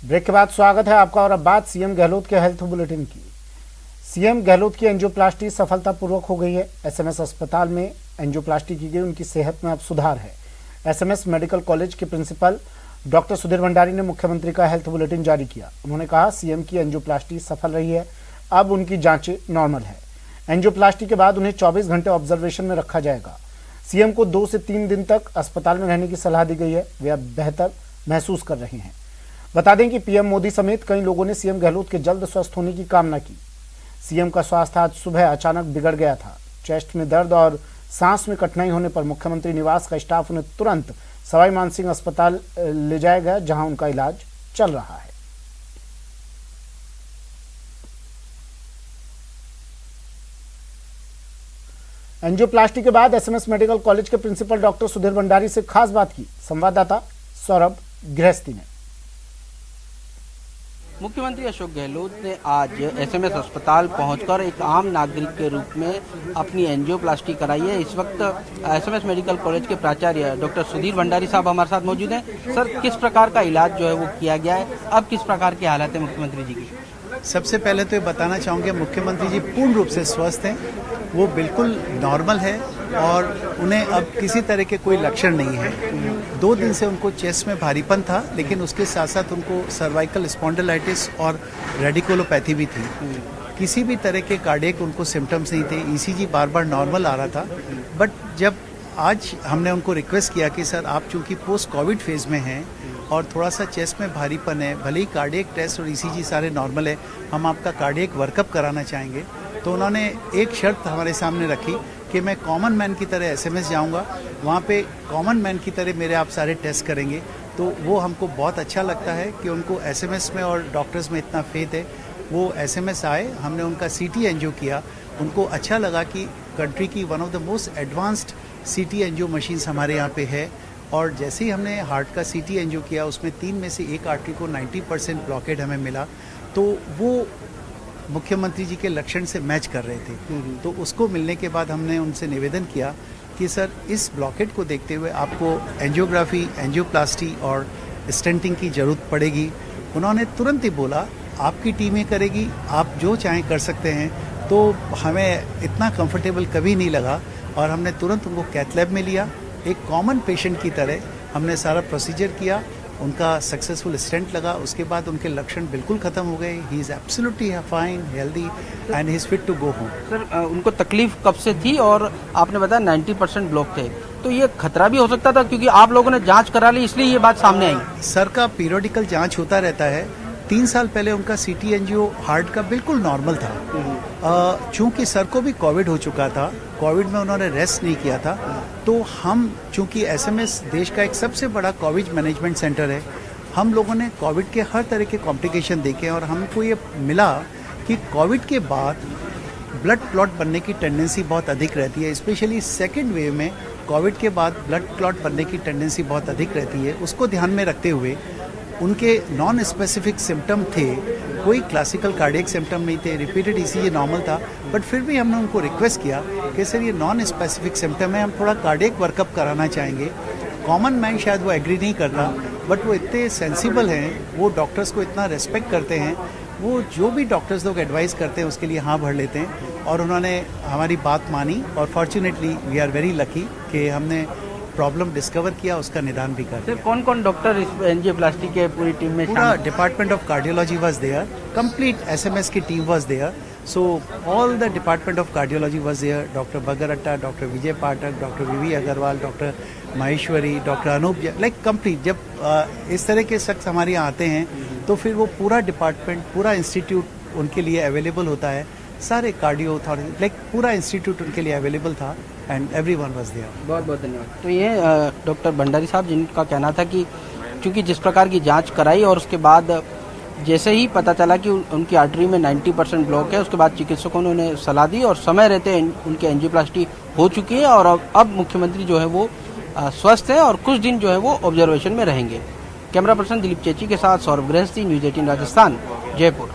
Break के बाद स्वागत है आपका और अब बात सीएम गहलोत के हेल्थ बुलेटिन की। सीएम गहलोत की एंजियोप्लास्टी सफलतापूर्वक हो गई है। एसएमएस अस्पताल में एंजियोप्लास्टी की गई, उनकी सेहत में अब सुधार है। एसएमएस मेडिकल कॉलेज के प्रिंसिपल डॉक्टर सुधीर भंडारी ने मुख्यमंत्री का हेल्थ बुलेटिन जारी किया। उन्होंने कहा सीएम की एंजियोप्लास्टी सफल रही है, अब उनकी जांचें नॉर्मल है। एंजियोप्लास्टी के बाद उन्हें 24 घंटे ऑब्जर्वेशन में रखा जाएगा। सीएम को 2 से 3 दिन तक अस्पताल में रहने की सलाह दी गई है। वे अब बेहतर महसूस कर रहे हैं। बता दें कि पीएम मोदी समेत कई लोगों ने सीएम गहलोत के जल्द स्वस्थ होने की कामना की। सीएम का स्वास्थ्य आज सुबह अचानक बिगड़ गया था। चेस्ट में दर्द और सांस में कठिनाई होने पर मुख्यमंत्री निवास का स्टाफ उन्हें तुरंत सवाई मानसिंह अस्पताल ले जाया गया, जहां उनका इलाज चल रहा है। एंजियोप्लास्टी के बाद एसएमएस मेडिकल कॉलेज के प्रिंसिपल डॉक्टर सुधीर भंडारी से खास बात की संवाददाता सौरभ गृहस्थी ने। मुख्यमंत्री अशोक गहलोत ने आज एसएमएस अस्पताल पहुंचकर एक आम नागरिक के रूप में अपनी एंजियोप्लास्टी कराई है। इस वक्त एसएमएस मेडिकल कॉलेज के प्राचार्य डॉक्टर सुधीर भंडारी साहब हमारे साथ मौजूद हैं। सर, किस प्रकार का इलाज जो है वो किया गया है, अब किस प्रकार की हालत है मुख्यमंत्री जी की? सबसे पहले तो ये बताना चाहूँगे मुख्यमंत्री जी पूर्ण रूप से स्वस्थ हैं, वो बिल्कुल नॉर्मल है और उन्हें अब किसी तरह के कोई लक्षण नहीं है। 2 दिन से उनको चेस्ट में भारीपन था, लेकिन उसके साथ साथ उनको सर्वाइकल स्पॉन्डिलाइटिस और रेडिकुलोपैथी भी थी। किसी भी तरह के कार्डियक उनको सिम्टम्स नहीं थे। ईसीजी बार बार नॉर्मल आ रहा था। बट जब आज हमने उनको रिक्वेस्ट किया कि सर आप चूँकि पोस्ट कोविड फेज में हैं और थोड़ा सा चेस्ट में भारीपन है, भले ही कार्डियक टेस्ट और ईसीजी सारे नॉर्मल है, हम आपका कार्डियक वर्कअप कराना चाहेंगे, तो उन्होंने एक शर्त हमारे सामने रखी कि मैं कॉमन मैन की तरह एसएमएस जाऊंगा, वहाँ पे कॉमन मैन की तरह मेरे आप सारे टेस्ट करेंगे। तो वो हमको बहुत अच्छा लगता है कि उनको एसएमएस में और डॉक्टर्स में इतना फेथ है। वो एसएमएस आए, हमने उनका सीटी एंजियो किया, उनको अच्छा लगा कि कंट्री की one of the most advanced CT angio machines हमारे यहाँ पे है। और जैसे ही हमने हार्ट का सीटी एंजियो किया, उसमें 3 में से 1 आर्टरी को 90% ब्लॉकेड हमें मिला, तो वो मुख्यमंत्री जी के लक्षण से मैच कर रहे थे। तो उसको मिलने के बाद हमने उनसे निवेदन किया कि सर इस ब्लॉकेट को देखते हुए आपको एंजियोग्राफी, एंजियोप्लास्टी और स्टेंटिंग की ज़रूरत पड़ेगी। उन्होंने तुरंत ही बोला आपकी टीमें करेगी, आप जो चाहें कर सकते हैं। तो हमें इतना कंफर्टेबल कभी नहीं लगा और हमने तुरंत उनको कैथ लैब में लिया। एक कॉमन पेशेंट की तरह हमने सारा प्रोसीजर किया, उनका सक्सेसफुल स्टेंट लगा। उसके बाद उनके लक्षण बिल्कुल खत्म हो गए। He is absolutely fine, healthy and he is fit to go home. Sir, उनको तकलीफ कब से थी और आपने बताया 90% ब्लॉक थे, तो ये खतरा भी हो सकता था क्योंकि आप लोगों ने जांच करा ली, इसलिए ये बात सामने आई? सर का पीरियोडिकल जांच होता रहता है। 3 साल पहले उनका सीटी एंजियो हार्ट का बिल्कुल नॉर्मल था। चूंकि सर को भी कोविड हो चुका था, कोविड में उन्होंने रेस्ट नहीं किया था, तो हम चूंकि एसएमएस देश का एक सबसे बड़ा कोविड मैनेजमेंट सेंटर है, हम लोगों ने कोविड के हर तरह के कॉम्प्लिकेशन देखे और हमको ये मिला कि कोविड के बाद ब्लड क्लॉट बनने की टेंडेंसी बहुत अधिक रहती है। स्पेशली सेकेंड वेव में कोविड के बाद ब्लड क्लॉट बनने की टेंडेंसी बहुत अधिक रहती है। उसको ध्यान में रखते हुए उनके नॉन स्पेसिफिक सिम्टम थे, कोई क्लासिकल कार्डियक सिम्टम नहीं थे, रिपीटेड ईसीजी नॉर्मल था, बट फिर भी हमने उनको रिक्वेस्ट किया कि सर ये नॉन स्पेसिफिक सिम्टम है, हम थोड़ा कार्डियक वर्कअप कराना चाहेंगे। कॉमन मैन शायद वो एग्री नहीं करता, बट वो इतने सेंसिबल हैं, वो डॉक्टर्स को इतना रेस्पेक्ट करते हैं, वो जो भी डॉक्टर्स लोग एडवाइस करते हैं उसके लिए हाँ भर लेते हैं और उन्होंने हमारी बात मानी। और fortunately we are very lucky कि हमने प्रॉब्लम डिस्कवर किया, उसका निदान भी कर दिया। कौन कौन डॉक्टर इस एंजियोप्लास्टी के पूरी टीम में? पूरा department of cardiology was there, complete SMS की team was there, so all the department of cardiology was there. Doctor बगरट्टा, doctor Vijay Pathak, doctor V V Agarwal, doctor Maheshwari, doctor Anoop, like complete. जब इस तरह के शख्स हमारे यहाँ आते हैं तो फिर वो पूरा डिपार्टमेंट, पूरा इंस्टीट्यूट उनके लिए अवेलेबल होता है। सारे कार्डियो अथॉरिटी, लाइक पूरा इंस्टीट्यूट उनके लिए अवेलेबल था एंड एवरीवन वाज देयर। बहुत बहुत धन्यवाद। तो ये डॉक्टर भंडारी साहब जिनका कहना था कि चूंकि जिस प्रकार की जांच कराई और उसके बाद जैसे ही पता चला कि उनकी आर्टरी में 90% ब्लॉक है, उसके बाद चिकित्सकों ने उन्हें सलाह दी और समय रहते उनकी एंजियोप्लास्टी हो चुकी है और अब मुख्यमंत्री जो है वो स्वस्थ है और कुछ दिन जो है वो ऑब्जर्वेशन में रहेंगे। कैमरा पर्सन दिलीप चेची के साथ सौरभ गृहस्थी, न्यूज़ 18 राजस्थान, जयपुर।